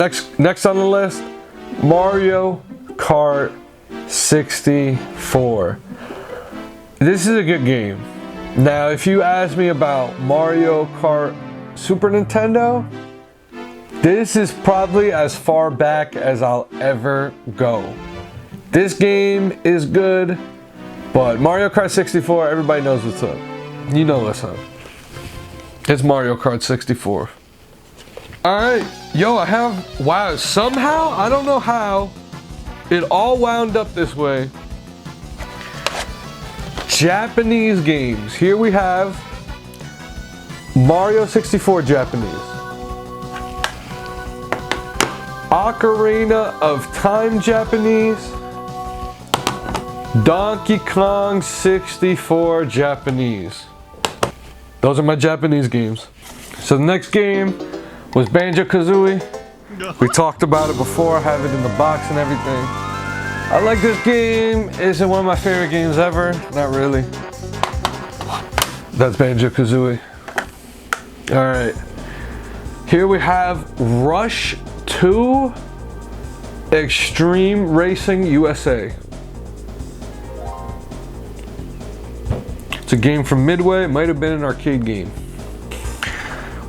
Next on the list, Mario Kart 64. This is a good game. Now, if you ask me about Mario Kart Super Nintendo, this is probably as far back as I'll ever go. This game is good, but Mario Kart 64, everybody knows what's up. You know what's up. It's Mario Kart 64. Alright, yo, wow, somehow, I don't know how, it all wound up this way. Japanese games. Here we have Mario 64 Japanese. Ocarina of Time Japanese. Donkey Kong 64 Japanese. Those are my Japanese games. So the next game was Banjo-Kazooie. We talked about it before, I have it in the box and everything. I like this game. Is it one of my favorite games ever? Not really. That's Banjo-Kazooie. Alright. Here we have Rush 2 Extreme Racing USA. It's a game from Midway. It might have been an arcade game.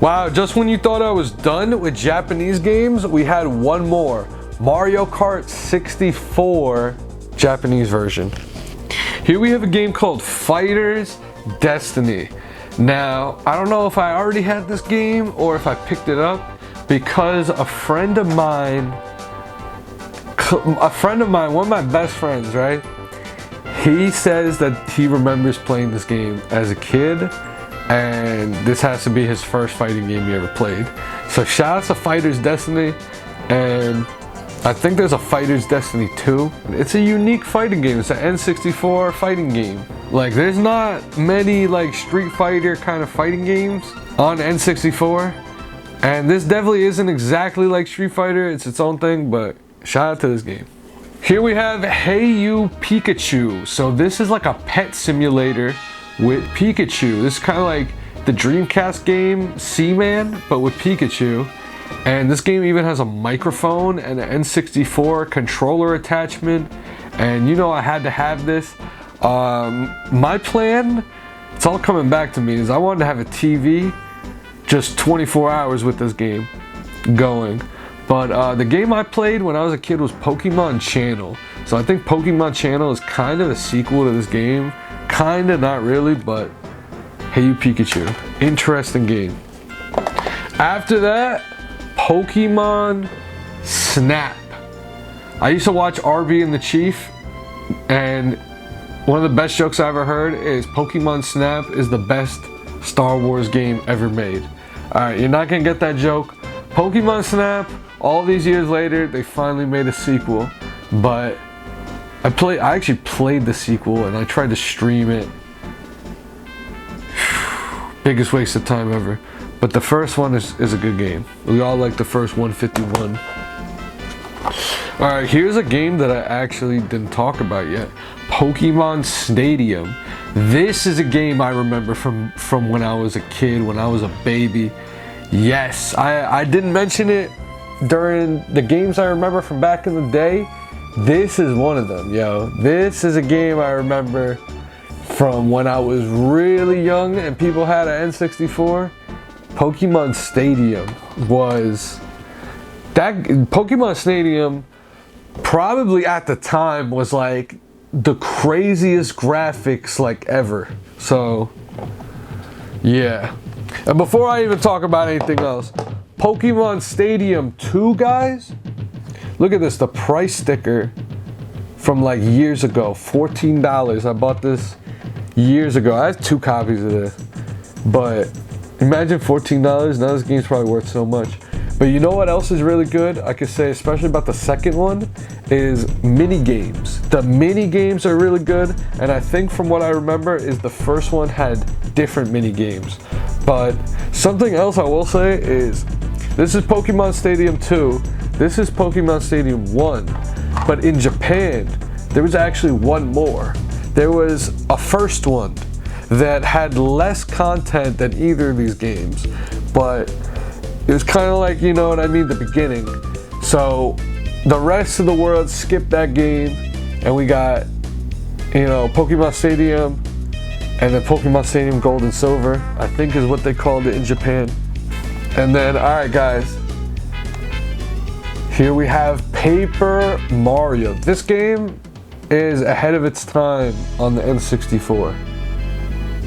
Wow, just when you thought I was done with Japanese games, we had one more. Mario Kart 64 Japanese version. Here we have a game called Fighter's Destiny. Now, I don't know if I already had this game or if I picked it up because a friend of mine, one of my best friends, right? He says that he remembers playing this game as a kid, and this has to be his first fighting game he ever played. So shout out to Fighter's Destiny, and I think there's a Fighter's Destiny 2. It's a unique fighting game. It's an N64 fighting game. Like, there's not many like Street Fighter kind of fighting games on N64, and this definitely isn't exactly like Street Fighter. It's its own thing, but shout out to this game. Here we have Hey You Pikachu. So this is like a pet simulator with Pikachu. This is kind of like the Dreamcast game Seaman, but with Pikachu. And this game even has a microphone and an N64 controller attachment. And you know I had to have this. My plan, it's all coming back to me, is I wanted to have a TV just 24 hours with this game going. But the game I played when I was a kid was Pokemon Channel. So I think Pokemon Channel is kind of a sequel to this game. Kinda, not really, but Hey You Pikachu. Interesting game. After that, Pokemon Snap. I used to watch RB and the Chief, and one of the best jokes I ever heard is Pokemon Snap is the best Star Wars game ever made. Alright, you're not gonna get that joke. Pokemon Snap, all these years later, they finally made a sequel, but I actually played the sequel and I tried to stream it. Biggest waste of time ever. But the first one is a good game. We all like the first 151. Alright, here's a game that I actually didn't talk about yet. Pokemon Stadium. This is a game I remember from when I was a kid, when I was a baby. Yes, I didn't mention it during the games I remember from back in the day. This is one of them, yo. This is a game I remember from when I was really young and people had an N64. Pokemon Stadium was that. Pokemon Stadium probably at the time was like the craziest graphics like ever. So yeah. And before I even talk about anything else, Pokemon Stadium 2, guys, look at this, the price sticker from like years ago, $14. I bought this years ago. I have 2 copies of this, but imagine $14. Now this game's probably worth so much. But you know what else is really good? I could say, especially about the second one, is mini games. The mini games are really good, and I think from what I remember is the first one had different mini games. But something else I will say is, this is Pokemon Stadium 2, this is Pokemon Stadium 1, but in Japan, there was actually one more. There was a first one that had less content than either of these games, but it was kind of like, you know what I mean, the beginning. So the rest of the world skipped that game, and we got, you know, Pokemon Stadium, and then Pokemon Stadium Gold and Silver, I think is what they called it in Japan. And then, alright guys, here we have Paper Mario. This game is ahead of its time on the N64.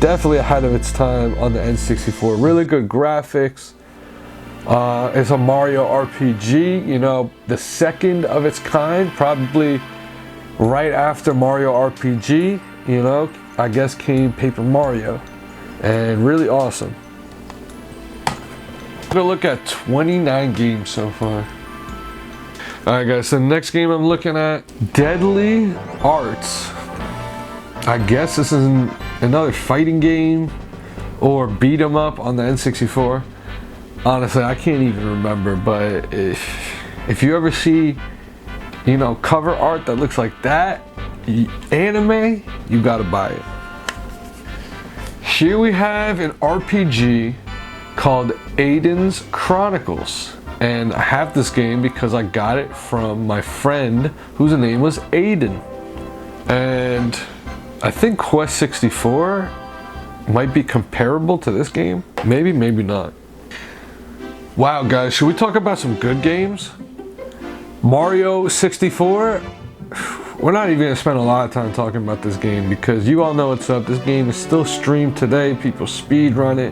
Definitely ahead of its time on the N64. Really good graphics. It's a Mario RPG, you know, the second of its kind, probably right after Mario RPG, you know, I guess came Paper Mario, and really awesome. I'm gonna look at 29 games so far. Alright guys, so the next game I'm looking at, Deadly Arts. I guess this is another fighting game or beat 'em up on the N64. Honestly, I can't even remember, but if you ever see, you know, cover art that looks like that, anime, you gotta buy it. Here we have an RPG called Aiden's Chronicles. And I have this game because I got it from my friend whose name was Aiden. And I think Quest 64 might be comparable to this game. Maybe, maybe not. Wow guys, should we talk about some good games? Mario 64, we're not even gonna spend a lot of time talking about this game because you all know what's up. This game is still streamed today, people speed run it.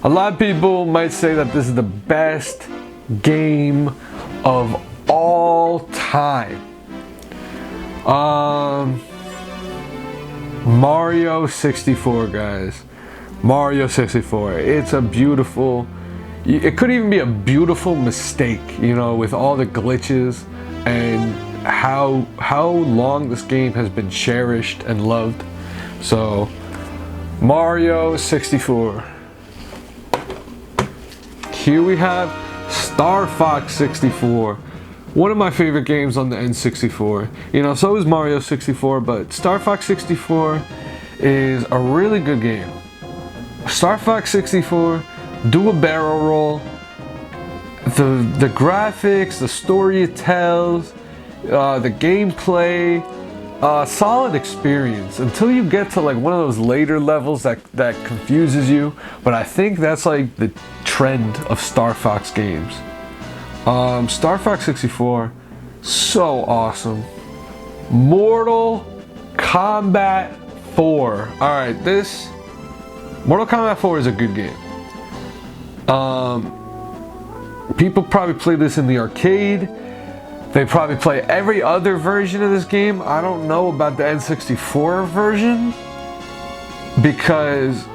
A lot of people might say that this is the best game of all time. Mario 64 guys. Mario 64, it's a beautiful, it could even be a beautiful mistake, you know, with all the glitches and how long this game has been cherished and loved. So Mario 64. Here we have Star Fox 64. One of my favorite games on the N64. You know, so is Mario 64, but Star Fox 64 is a really good game. Star Fox 64, do a barrel roll. The graphics, the story it tells, the gameplay, solid experience until you get to like one of those later levels that confuses you. But I think that's like the trend of Star Fox games. Star Fox 64, so awesome. Mortal Kombat 4. Alright, this Mortal Kombat 4 is a good game. People probably play this in the arcade. They probably play every other version of this game. I don't know about the N64 version because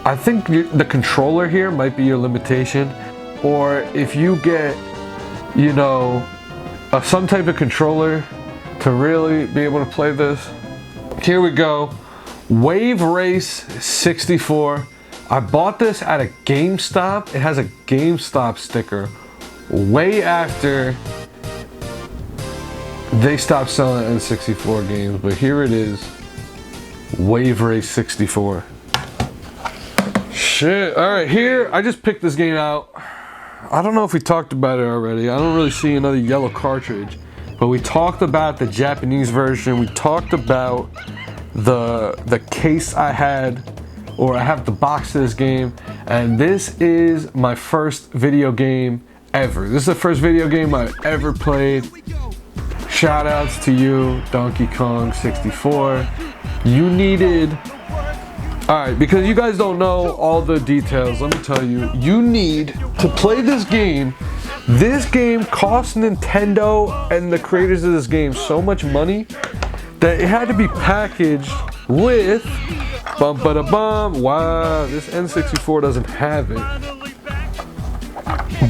I think the controller here might be your limitation. Or if you get, you know, some type of controller to really be able to play this. Here we go. Wave Race 64. I bought this at a GameStop. It has a GameStop sticker way after they stopped selling N64 games, but here it is. Wave Race 64. Shit. Alright, here, I just picked this game out. I don't know if we talked about it already. I don't really see another yellow cartridge. But we talked about the Japanese version. We talked about the case I had, or I have the box of this game. And this is my first video game ever. This is the first video game I've ever played. Shout outs to you, Donkey Kong 64. You needed... Alright, because you guys don't know all the details, let me tell you, you need to play this game. This game cost Nintendo and the creators of this game so much money that it had to be packaged with bum-ba-da-bum. Wow, this N64 doesn't have it.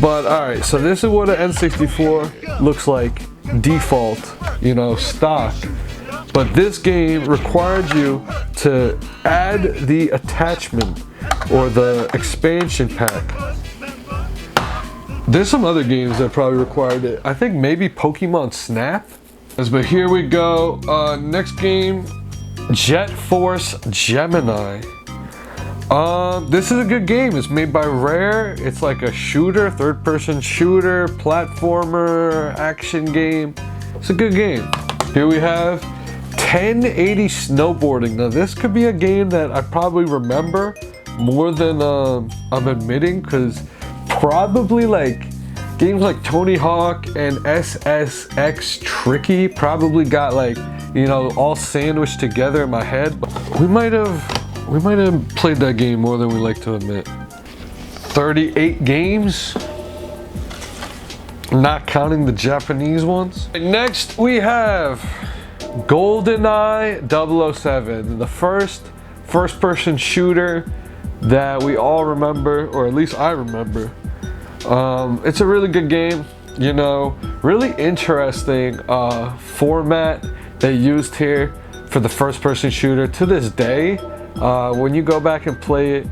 But alright, so this is what an N64 looks like default, you know, stock. But this game required you to add the attachment or the expansion pack. There's some other games that probably required it. I think maybe Pokemon Snap. But here we go. Next game, Jet Force Gemini. This is a good game. It's made by Rare. It's like a shooter, third-person shooter, platformer, action game. It's a good game. Here we have 1080 Snowboarding. Now this could be a game that I probably remember more than I'm admitting, because probably like games like Tony Hawk and SSX Tricky probably got like, you know, all sandwiched together in my head. But we might have played that game more than we like to admit. 38 games, not counting the Japanese ones. Next we have GoldenEye 007, the first-person shooter that we all remember, or at least I remember. It's a really good game, you know, really interesting format they used here for the first-person shooter. To this day, when you go back and play it,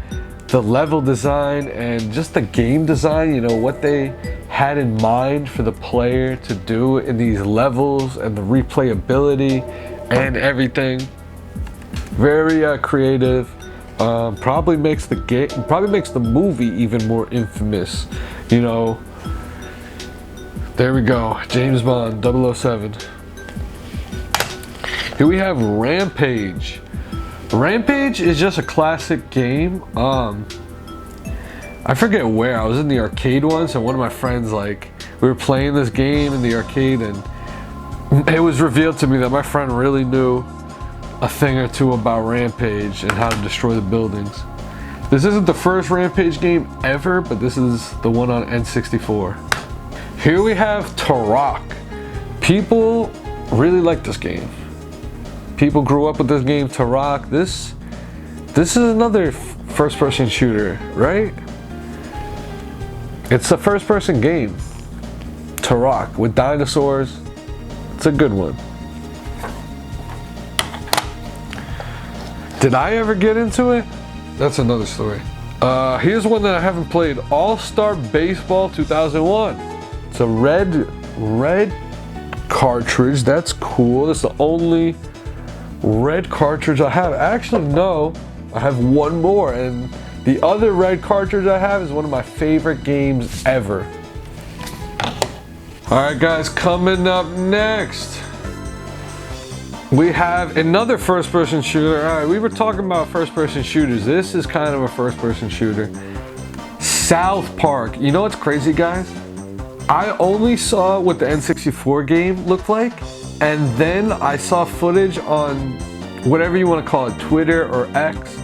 the level design and just the game design, you know, what they had in mind for the player to do in these levels and the replayability and everything, very creative. Probably makes the movie even more infamous, you know. There we go, James Bond 007. Here we have Rampage. Rampage is just a classic game. I forget where, I was in the arcade once and one of my friends, like, we were playing this game in the arcade and it was revealed to me that my friend really knew a thing or two about Rampage and how to destroy the buildings. This isn't the first Rampage game ever, but this is the one on N64. Here we have Turok. People really like this game. People grew up with this game, Turok. This is another first-person shooter, right? It's a first-person game. Turok with dinosaurs. It's a good one. Did I ever get into it? That's another story. Here's one that I haven't played. All-Star Baseball 2001. It's a red cartridge. That's cool. That's the only red cartridge I have. Actually, no. I have one more, and the other red cartridge I have is one of my favorite games ever. Alright guys, coming up next, we have another first-person shooter. Alright, we were talking about first-person shooters. This is kind of a first-person shooter. South Park. You know what's crazy, guys? I only saw what the N64 game looked like, and then I saw footage on whatever you want to call it, Twitter or X,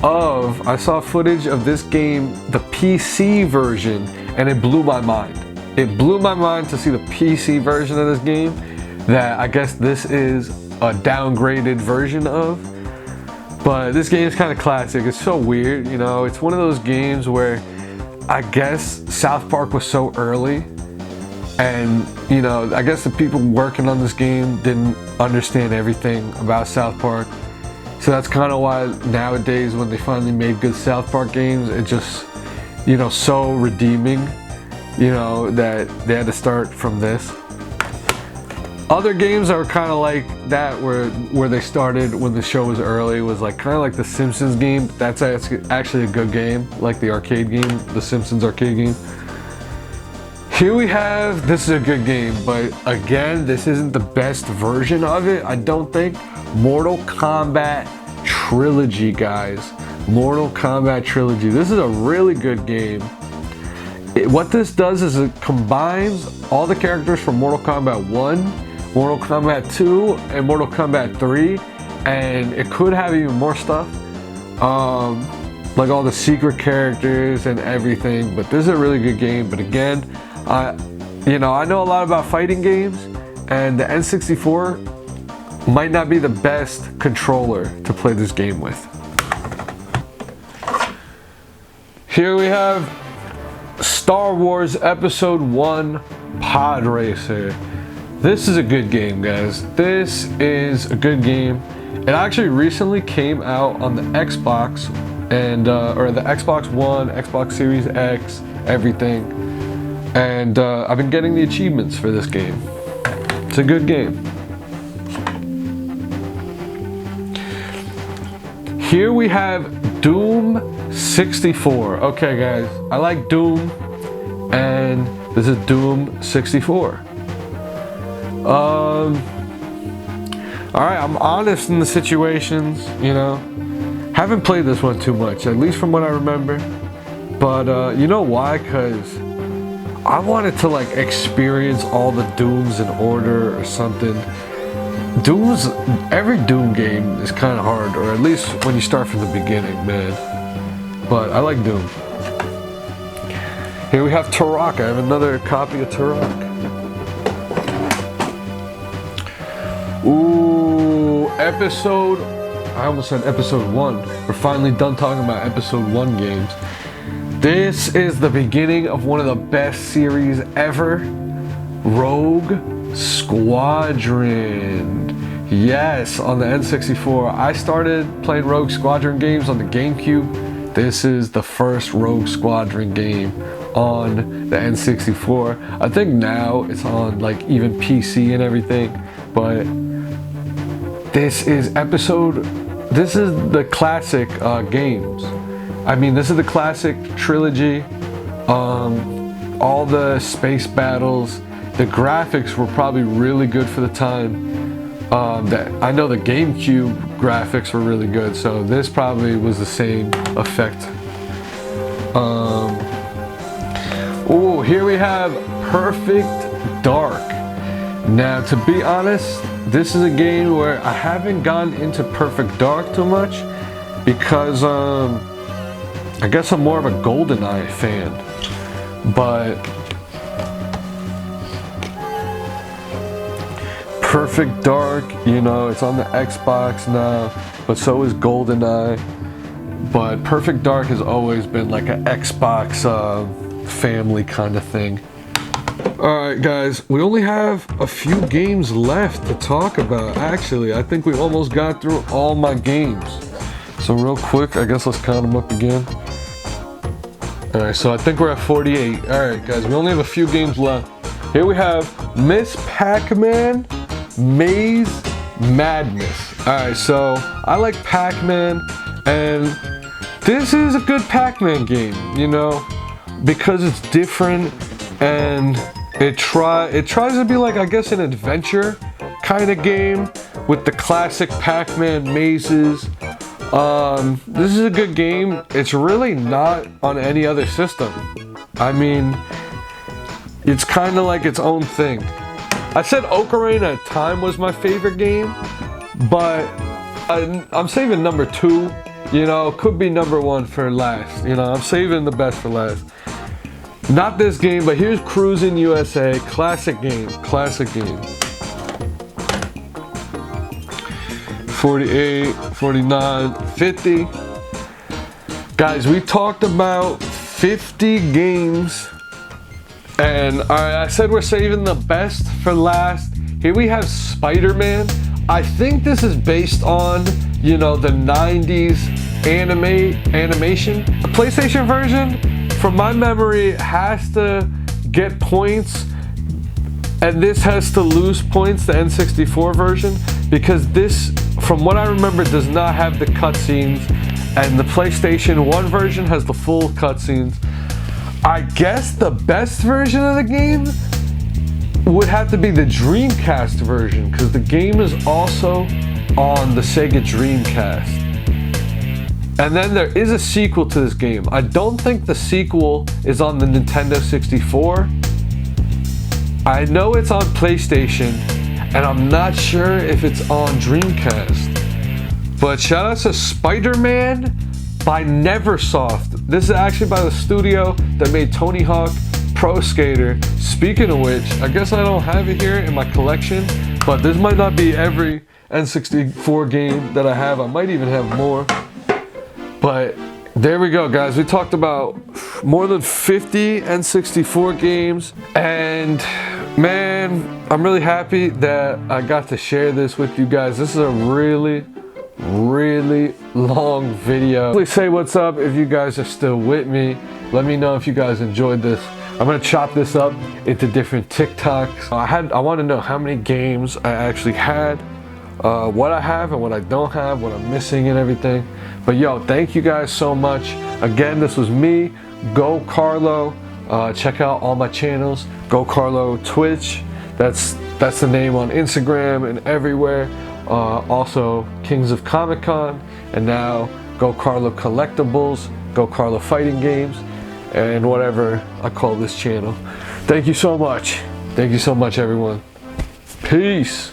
I saw footage of this game, the PC version, and it blew my mind. It blew my mind to see the PC version of this game that I guess this is a downgraded version of. But this game is kind of classic. It's so weird, you know. It's one of those games where I guess South Park was so early, and you know, I guess the people working on this game didn't understand everything about South Park. So that's kind of why nowadays when they finally made good South Park games, it just, you know, so redeeming, you know, that they had to start from this. Other games that were kind of like that, where they started when the show was early, was like kind of like the Simpsons game. That's actually a good game, like the arcade game, the Simpsons arcade game. Here we have, this is a good game, but again, this isn't the best version of it, I don't think. Mortal Kombat Trilogy, guys. Mortal Kombat Trilogy. This is a really good game. What this does is it combines all the characters from Mortal Kombat 1, Mortal Kombat 2, and Mortal Kombat 3, and it could have even more stuff. Like all the secret characters and everything, but this is a really good game. But again, you know, I know a lot about fighting games, and the N64 might not be the best controller to play this game with. Here we have Star Wars Episode 1 Pod Racer. This is a good game, guys. This is a good game. It actually recently came out on the Xbox and or the Xbox One, Xbox Series X, everything. And I've been getting the achievements for this game. It's a good game. Here we have Doom 64. Okay guys, I like Doom, and this is Doom 64. Alright, I'm honest in the situations, you know. Haven't played this one too much, at least from what I remember. But you know why? Because I wanted to like experience all the Dooms in order or something. Every Doom game is kind of hard, or at least when you start from the beginning, man. But I like Doom. Here we have Turok. I have another copy of Turok. Ooh, I almost said episode 1. We're finally done talking about episode 1 games. This is the beginning of one of the best series ever. Rogue Squadron. Yes, on the N64. I started playing Rogue Squadron games on the GameCube. This is the first Rogue Squadron game on the N64. I think now it's on like even PC and everything, but this is the classic games. I mean, this is the classic trilogy. All the space battles, the graphics were probably really good for the time. I know the GameCube graphics were really good, so this probably was the same effect. Oh, here we have Perfect Dark. Now, to be honest, this is a game where I haven't gone into Perfect Dark too much because I guess I'm more of a GoldenEye fan. But Perfect Dark, you know, it's on the Xbox now, but so is GoldenEye. But Perfect Dark has always been like an Xbox family kind of thing. Alright guys, we only have a few games left to talk about. Actually, I think we almost got through all my games. So real quick, I guess let's count them up again. Alright, so I think we're at 48. Alright guys, we only have a few games left. Here we have Miss PacMan Maze Madness. Alright, so I like PacMan, and this is a good PacMan game, you know, because it's different and it tries to be like, I guess, an adventure kind of game with the classic PacMan mazes. This is a good game. It's really not on any other system. I mean, it's kind of like its own thing. I said Ocarina of Time was my favorite game, but I'm saving number 2. You know, could be number 1 for last. You know, I'm saving the best for last. Not this game, but here's Cruising USA. Classic game. Classic game. 48, 49, 50. Guys, we talked about 50 games. And I said we're saving the best for last. Here we have SpiderMan. I think this is based on, you know, the 90s animation. The PlayStation version, from my memory, has to get points, and this has to lose points, the N64 version, because this, from what I remember, does not have the cutscenes, and the PlayStation 1 version has the full cutscenes. I guess the best version of the game would have to be the Dreamcast version, because the game is also on the Sega Dreamcast. And then there is a sequel to this game. I don't think the sequel is on the Nintendo 64. I know it's on PlayStation, and I'm not sure if it's on Dreamcast. But shout out to SpiderMan by Neversoft. This is actually by the studio that made Tony Hawk Pro Skater. Speaking of which, I guess I don't have it here in my collection, but this might not be every N64 game that I have. I might even have more. But there we go, guys. We talked about more than 50 N64 games, and man, I'm really happy that I got to share this with you guys. This is a really long video. Please say what's up if you guys are still with me. Let me know if you guys enjoyed this. I'm gonna chop this up into different TikToks. I want to know how many games I actually had, what I have and what I don't have, what I'm missing and everything. But yo, thank you guys so much. Again, this was me, GOCARLO. Check out all my channels. GOCARLO Twitch. That's the name on Instagram and everywhere. Also, Kings of Comic Con, and now GOCARLO Collectibles, GOCARLO Fighting Games, and whatever I call this channel. Thank you so much. Thank you so much, everyone. Peace.